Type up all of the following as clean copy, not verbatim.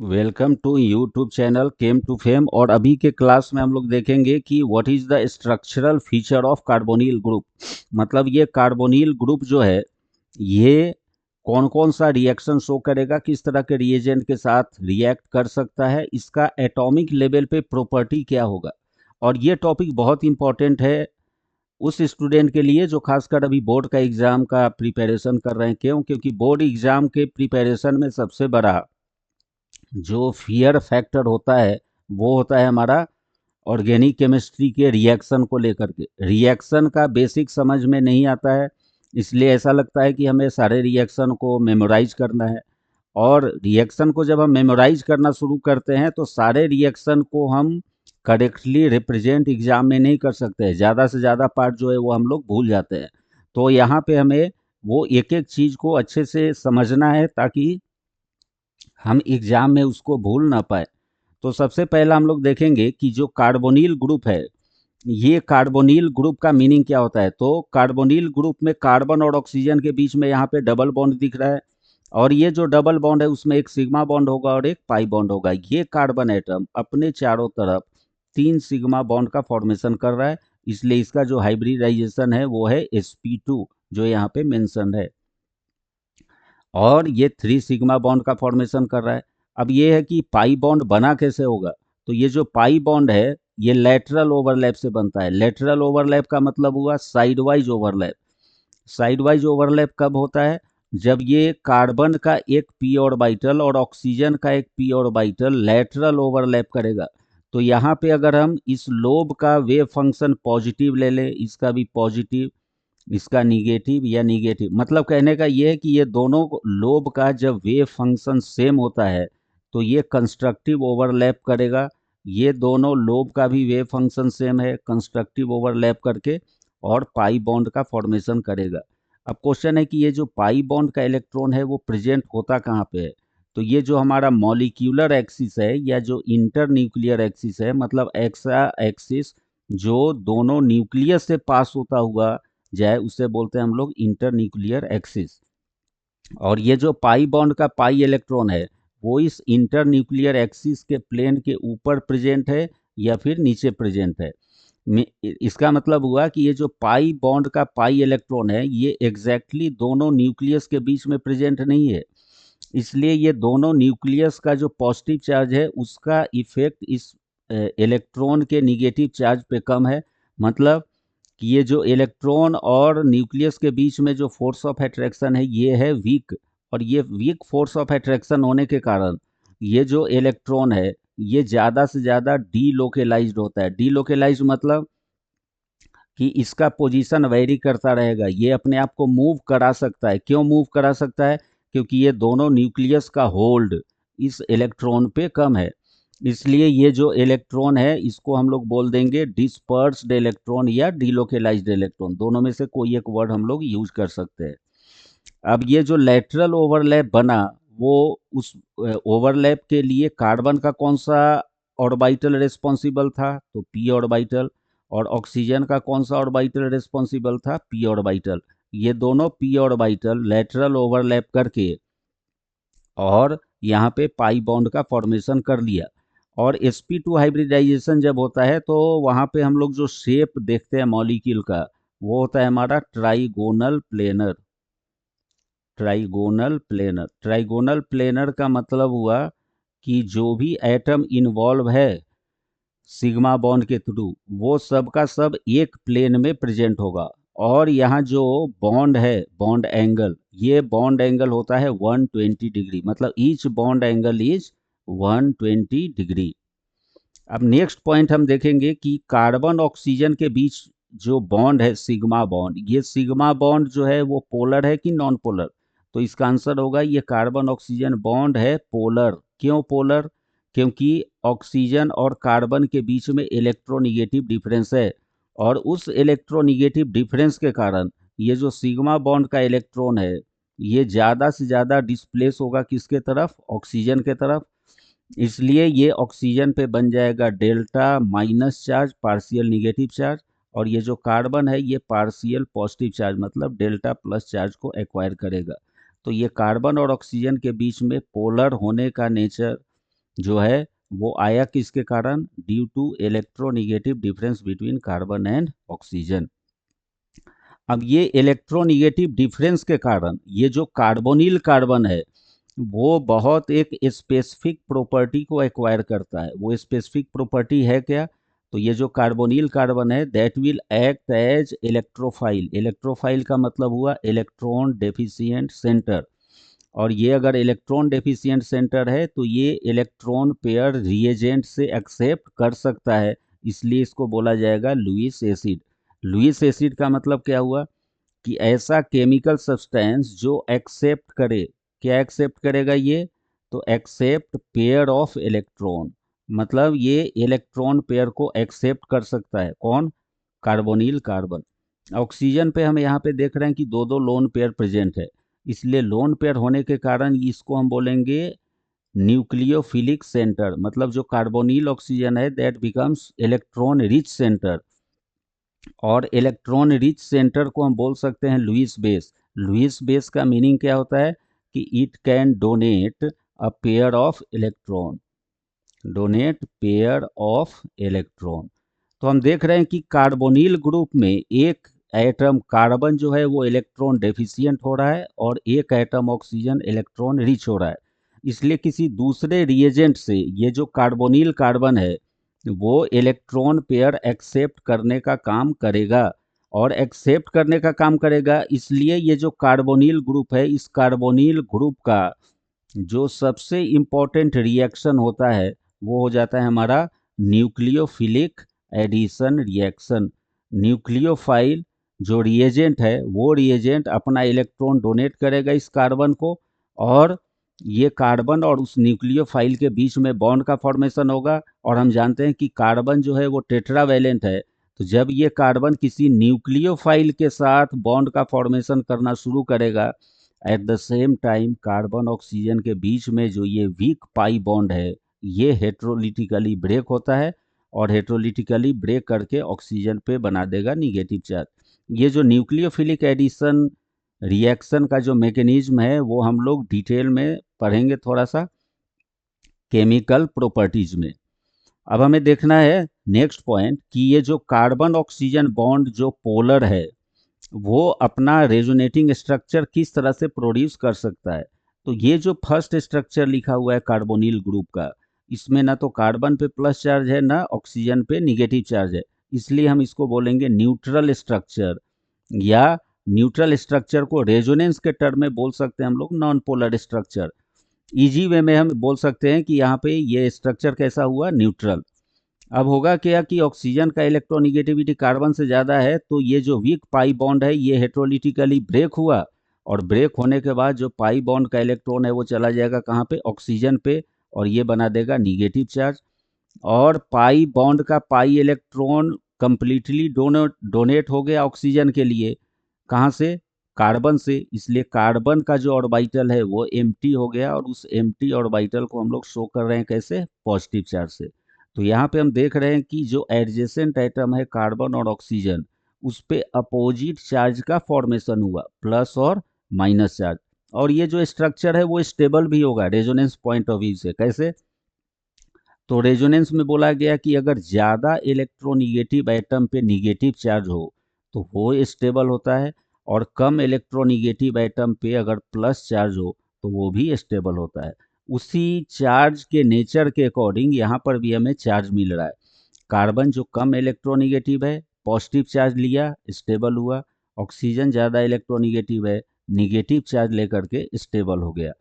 Welcome to YouTube channel chem to fame. और अभी के क्लास में हम लोग देखेंगे कि what is the structural feature of carbonyl group. मतलब ये कार्बोनिल ग्रुप जो है ये कौन कौन सा रिएक्शन शो करेगा, किस तरह के रिएजेंट के साथ रिएक्ट कर सकता है, इसका एटॉमिक लेवल पे प्रॉपर्टी क्या होगा। और ये टॉपिक बहुत इंपॉर्टेंट है उस स्टूडेंट के लिए जो खासकर अभी बोर्ड का एग्जाम का प्रिपरेशन कर रहे हैं। क्यों? क्योंकि बोर्ड एग्जाम के प्रिपरेशन में सबसे बड़ा जो फियर फैक्टर होता है वो होता है हमारा ऑर्गेनिक केमिस्ट्री के रिएक्शन को लेकर के। रिएक्शन का बेसिक समझ में नहीं आता है, इसलिए ऐसा लगता है कि हमें सारे रिएक्शन को मेमोराइज करना है। और रिएक्शन को जब हम मेमोराइज करना शुरू करते हैं तो सारे रिएक्शन को हम करेक्टली रिप्रेजेंट एग्जाम में नहीं कर सकते हैं। ज़्यादा से ज़्यादा पार्ट जो है वो हम लोग भूल जाते हैं। तो यहाँ पे हमें वो एक एक चीज़ को अच्छे से समझना है ताकि हम एग्जाम में उसको भूल ना पाए। तो सबसे पहला हम लोग देखेंगे कि जो कार्बोनिल ग्रुप है, ये कार्बोनिल ग्रुप का मीनिंग क्या होता है। तो कार्बोनिल ग्रुप में कार्बन और ऑक्सीजन के बीच में यहाँ पे डबल बॉन्ड दिख रहा है, और ये जो डबल बॉन्ड है उसमें एक सिग्मा बॉन्ड होगा और एक पाई बॉन्ड होगा। ये कार्बन एटम अपने चारों तरफ 3 सिग्मा बॉन्ड का फॉर्मेशन कर रहा है, इसलिए इसका जो हाइब्रिडाइजेशन है वो है sp2 जो यहाँ पे मेंशन है। और ये 3 सिग्मा बॉन्ड का फॉर्मेशन कर रहा है। अब ये है कि पाई बॉन्ड बना कैसे होगा। तो ये जो पाई बॉन्ड है ये लेटरल ओवरलैप से बनता है। लेटरल ओवरलैप का मतलब हुआ side wise overlap. Side wise overlap कब होता है? जब ये कार्बन का एक पी ऑर्बिटल और ऑक्सीजन का एक पी ऑर्बिटल लेटरल ओवरलैप करेगा। तो यहाँ पे अगर हम इस लोब का वेव फंक्शन पॉजिटिव ले लें, इसका भी पॉजिटिव, इसका निगेटिव या निगेटिव, मतलब कहने का ये है कि ये दोनों लोब का जब वेव फंक्शन सेम होता है तो ये कंस्ट्रक्टिव ओवरलैप करेगा। ये दोनों लोब का भी वेव फंक्शन सेम है, कंस्ट्रक्टिव ओवरलैप करके और पाई बॉन्ड का फॉर्मेशन करेगा। अब क्वेश्चन है कि ये जो पाई बॉन्ड का इलेक्ट्रॉन है वो प्रेजेंट होता कहाँ पे है। तो ये जो हमारा मॉलिक्यूलर एक्सिस है या जो इंटर न्यूक्लियर एक्सिस है, मतलब एक्सा एक्सिस जो दोनों न्यूक्लियस से पास होता हुआ जाए, उससे बोलते हैं हम लोग इंटर न्यूक्लियर एक्सिस। और ये जो पाई बॉन्ड का पाई इलेक्ट्रॉन है वो इस इंटर न्यूक्लियर एक्सिस के प्लेन के ऊपर प्रेजेंट है या फिर नीचे प्रेजेंट है। इसका मतलब हुआ कि ये जो पाई बॉन्ड का पाई इलेक्ट्रॉन है ये एग्जैक्टली दोनों न्यूक्लियस के बीच में प्रेजेंट नहीं है। इसलिए ये दोनों न्यूक्लियस का जो पॉजिटिव चार्ज है उसका इफेक्ट इस इलेक्ट्रॉन के निगेटिव चार्ज पे कम है। मतलब कि ये जो इलेक्ट्रॉन और न्यूक्लियस के बीच में जो फोर्स ऑफ अट्रैक्शन है ये है वीक। और ये वीक फोर्स ऑफ अट्रैक्शन होने के कारण ये जो इलेक्ट्रॉन है ये ज़्यादा से ज़्यादा डीलोकेलाइज्ड होता है। डीलोकेलाइज्ड मतलब कि इसका पोजीशन वेरी करता रहेगा, ये अपने आप को मूव करा सकता है। क्यों मूव करा सकता है? क्योंकि ये दोनों न्यूक्लियस का होल्ड इस इलेक्ट्रॉन पे कम है। इसलिए ये जो इलेक्ट्रॉन है इसको हम लोग बोल देंगे डिस्पर्स्ड इलेक्ट्रॉन या डिलोकेलाइज्ड इलेक्ट्रॉन, दोनों में से कोई एक वर्ड हम लोग यूज कर सकते हैं। अब ये जो लेटरल ओवरलैप बना वो उस ओवरलैप के लिए कार्बन का कौन सा ऑर्बिटल रिस्पॉन्सिबल था? तो पी ऑर्बिटल। और ऑक्सीजन का कौन सा ऑर्बिटल रिस्पॉन्सिबल था? P orbital. ये दोनों पी ऑर्बिटल लेटरल ओवरलैप करके और यहाँ पे पाई बॉन्ड का फॉर्मेशन कर लिया। और sp2 हाइब्रिडाइजेशन जब होता है तो वहाँ पे हम लोग जो शेप देखते हैं मॉलिक्यूल का वो होता है हमारा trigonal planar. Trigonal planar, trigonal planar का मतलब हुआ कि जो भी एटम इन्वॉल्व है सिग्मा बॉन्ड के थ्रू वो सब का सब एक प्लेन में प्रेजेंट होगा। और यहाँ जो बॉन्ड है, बॉन्ड एंगल, ये बॉन्ड एंगल होता है 120 डिग्री, मतलब each bond angle is 120 degree. अब नेक्स्ट पॉइंट हम देखेंगे कि कार्बन ऑक्सीजन के बीच जो बॉन्ड है सिग्मा बॉन्ड, ये सिग्मा बॉन्ड जो है वो पोलर है कि नॉन पोलर। तो इसका आंसर होगा ये कार्बन ऑक्सीजन बॉन्ड है पोलर। क्यों पोलर? क्योंकि ऑक्सीजन और कार्बन के बीच में इलेक्ट्रोनिगेटिव डिफरेंस है, और उस इलेक्ट्रोनिगेटिव डिफरेंस के कारण ये जो सिग्मा बॉन्ड का इलेक्ट्रॉन है ये ज़्यादा से ज़्यादा डिस्प्लेस होगा किसके तरफ? ऑक्सीजन के तरफ। इसलिए ये ऑक्सीजन पे बन जाएगा delta minus charge, partial negative charge. और ये जो कार्बन है ये पार्शियल पॉजिटिव चार्ज मतलब डेल्टा प्लस चार्ज को एक्वायर करेगा। तो ये कार्बन और ऑक्सीजन के बीच में पोलर होने का नेचर जो है वो आया किसके कारण? Due to electronegative difference between carbon and oxygen. अब ये इलेक्ट्रोनिगेटिव डिफरेंस के कारण ये जो कार्बोनिल कार्बन है वो बहुत एक स्पेसिफिक प्रॉपर्टी को एक्वायर करता है। वो स्पेसिफिक प्रॉपर्टी है क्या? तो ये जो कार्बोनिल कार्बन है that will act as electrophile. Electrophile का मतलब हुआ इलेक्ट्रॉन डेफिशिएंट सेंटर, और ये अगर इलेक्ट्रॉन डेफिशिएंट सेंटर है तो ये इलेक्ट्रॉन पेयर रिएजेंट से एक्सेप्ट कर सकता है, इसलिए इसको बोला जाएगा लुईस एसिड। लुईस एसिड का मतलब क्या हुआ? कि ऐसा केमिकल सब्सटेंस जो एक्सेप्ट करे। क्या एक्सेप्ट करेगा ये? तो एक्सेप्ट पेयर ऑफ इलेक्ट्रॉन, मतलब ये इलेक्ट्रॉन पेयर को एक्सेप्ट कर सकता है। कौन? Carbonyl carbon. ऑक्सीजन पे हम यहाँ पे देख रहे हैं कि दो दो लोन पेयर प्रेजेंट है, इसलिए लोन पेयर होने के कारण इसको हम बोलेंगे न्यूक्लियोफिलिक सेंटर। मतलब जो कार्बोनिल ऑक्सीजन है that becomes electron rich centre, और इलेक्ट्रॉन रिच सेंटर को हम बोल सकते हैं लुईस बेस। लुईस बेस का मीनिंग क्या होता है? कि it can donate a pair of electron, donate pair of electron. तो हम देख रहे हैं कि कार्बोनिल ग्रुप में एक एटम कार्बन जो है वो इलेक्ट्रॉन डेफिशिएंट हो रहा है और एक एटम ऑक्सीजन इलेक्ट्रॉन रिच हो रहा है। इसलिए किसी दूसरे रिएजेंट से ये जो कार्बोनिल कार्बन है वो इलेक्ट्रॉन पेयर एक्सेप्ट करने का काम करेगा, और एक्सेप्ट करने का काम करेगा इसलिए ये जो कार्बोनिल ग्रुप है इस कार्बोनिल ग्रुप का जो सबसे इम्पोर्टेंट रिएक्शन होता है वो हो जाता है हमारा न्यूक्लियोफिलिक एडिशन रिएक्शन। न्यूक्लियोफाइल जो रिएजेंट है वो रिएजेंट अपना इलेक्ट्रॉन डोनेट करेगा इस कार्बन को, और ये कार्बन और उस न्यूक्लियोफाइल के बीच में बॉन्ड का फॉर्मेशन होगा। और हम जानते हैं कि कार्बन जो है वो टेट्रावैलेंट है, तो जब ये कार्बन किसी न्यूक्लियोफाइल के साथ बॉन्ड का फॉर्मेशन करना शुरू करेगा, at the same time carbon oxygen के बीच में जो ये वीक पाई बॉन्ड है ये हेट्रोलिटिकली ब्रेक होता है, और हेट्रोलिटिकली ब्रेक करके ऑक्सीजन पे बना देगा निगेटिव चार्ज। ये जो न्यूक्लियोफिलिक एडिशन रिएक्शन का जो मैकेनिज्म है वो हम लोग डिटेल में पढ़ेंगे थोड़ा सा केमिकल प्रॉपर्टीज में। अब हमें देखना है नेक्स्ट पॉइंट कि ये जो कार्बन ऑक्सीजन बॉन्ड जो पोलर है वो अपना रेजोनेटिंग स्ट्रक्चर किस तरह से प्रोड्यूस कर सकता है। तो ये जो फर्स्ट स्ट्रक्चर लिखा हुआ है कार्बोनिल ग्रुप का, इसमें ना तो कार्बन पे प्लस चार्ज है ना ऑक्सीजन पे निगेटिव चार्ज है, इसलिए हम इसको बोलेंगे न्यूट्रल स्ट्रक्चर, या न्यूट्रल स्ट्रक्चर को रेजोनेंस के टर्म में बोल सकते हैं हम लोग non polar structure. Easy way में हम बोल सकते हैं कि यहाँ पे ये स्ट्रक्चर कैसा हुआ? न्यूट्रल। अब होगा क्या कि ऑक्सीजन का इलेक्ट्रोनिगेटिविटी कार्बन से ज़्यादा है तो ये जो वीक पाई बॉन्ड है ये हेट्रोलिटिकली ब्रेक हुआ, और ब्रेक होने के बाद जो पाई बॉन्ड का इलेक्ट्रॉन है वो चला जाएगा कहाँ पे? ऑक्सीजन पे, और ये बना देगा निगेटिव चार्ज। और पाई बॉन्ड का पाई इलेक्ट्रॉन कंप्लीटली डोनेट हो गया ऑक्सीजन के लिए। कहाँ से? कार्बन से, इसलिए कार्बन का जो ऑर्बिटल है वो एम्प्टी हो गया, और उस एम्प्टी ऑर्बिटल को हम लोग शो कर रहे हैं कैसे? पॉजिटिव चार्ज से। तो यहाँ पे हम देख रहे हैं कि जो एडजेसेंट एटम है कार्बन और ऑक्सीजन उस पे अपोजिट चार्ज का फॉर्मेशन हुआ, प्लस और माइनस चार्ज। और ये जो स्ट्रक्चर है वो स्टेबल भी होगा रेजोनेंस पॉइंट ऑफ व्यू से। कैसे? तो रेजोनेंस में बोला गया कि अगर ज़्यादा इलेक्ट्रोनिगेटिव एटम पे निगेटिव चार्ज हो तो वो स्टेबल होता है, और कम इलेक्ट्रोनिगेटिव एटम पे अगर प्लस चार्ज हो तो वो भी स्टेबल होता है। उसी चार्ज के नेचर के अकॉर्डिंग यहाँ पर भी हमें चार्ज मिल रहा है। कार्बन जो कम इलेक्ट्रोनिगेटिव है पॉजिटिव चार्ज लिया, स्टेबल हुआ। ऑक्सीजन ज़्यादा इलेक्ट्रोनिगेटिव है, निगेटिव चार्ज लेकर के स्टेबल हो गया।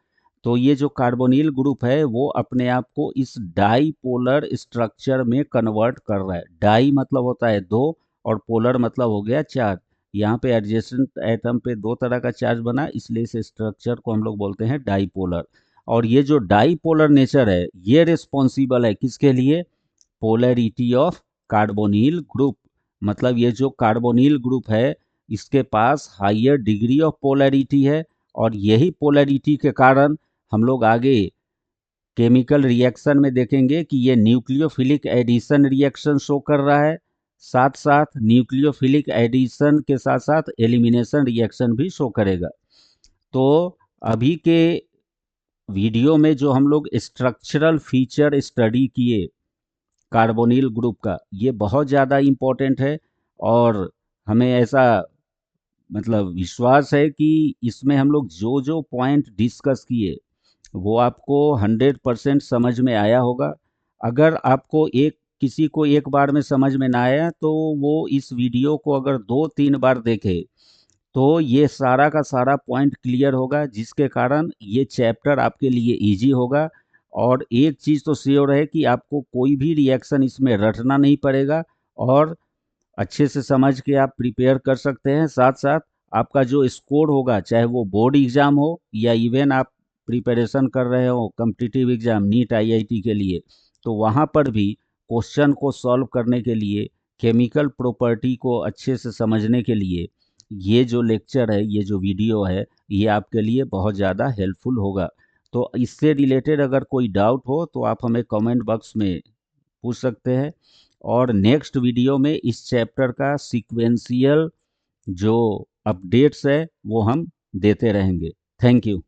तो ये जो कार्बोनिल ग्रुप है वो अपने आप को इस डाईपोलर स्ट्रक्चर में कन्वर्ट कर रहा है। डाई मतलब होता है दो, और पोलर मतलब हो गया चार्ज। यहाँ पे एडजेसेंट एटम पे दो तरह का चार्ज बना, इसलिए इस स्ट्रक्चर को हम लोग बोलते हैं डाईपोलर। और ये जो डाईपोलर नेचर है ये रिस्पॉन्सिबल है किसके लिए? Polarity of carbonyl group. मतलब ये जो कार्बोनिल ग्रुप है इसके पास हायर डिग्री ऑफ पोलैरिटी है, और यही पोलैरिटी के कारण हम लोग आगे केमिकल रिएक्शन में देखेंगे कि ये न्यूक्लियोफिलिक एडिशन रिएक्शन शो कर रहा है, साथ साथ न्यूक्लियोफिलिक एडिशन के साथ साथ एलिमिनेशन रिएक्शन भी शो करेगा। तो अभी के वीडियो में जो हम लोग स्ट्रक्चरल फीचर स्टडी किए कार्बोनिल ग्रुप का, ये बहुत ज़्यादा इम्पोर्टेंट है। और हमें ऐसा मतलब विश्वास है कि इसमें हम लोग जो जो पॉइंट डिस्कस किए वो आपको 100% समझ में आया होगा। अगर आपको किसी को एक बार में समझ में ना आया तो वो इस वीडियो को अगर 2-3 बार देखे तो ये सारा का सारा पॉइंट क्लियर होगा, जिसके कारण ये चैप्टर आपके लिए इजी होगा। और एक चीज़ तो श्योर है कि आपको कोई भी रिएक्शन इसमें रटना नहीं पड़ेगा और अच्छे से समझ के आप प्रिपेयर कर सकते हैं। साथ साथ आपका जो स्कोर होगा, चाहे वो बोर्ड एग्ज़ाम हो या इवन आप प्रिपरेशन कर रहे हो कॉम्पिटिटिव एग्ज़ाम नीट आईआईटी के लिए, तो वहाँ पर भी क्वेश्चन को सॉल्व करने के लिए, केमिकल प्रॉपर्टी को अच्छे से समझने के लिए ये जो लेक्चर है, ये जो वीडियो है, ये आपके लिए बहुत ज़्यादा हेल्पफुल होगा। तो इससे रिलेटेड अगर कोई डाउट हो तो आप हमें कमेंट बॉक्स में पूछ सकते हैं। और नेक्स्ट वीडियो में इस चैप्टर का सीक्वेंशियल जो अपडेट्स है वो हम देते रहेंगे। Thank you.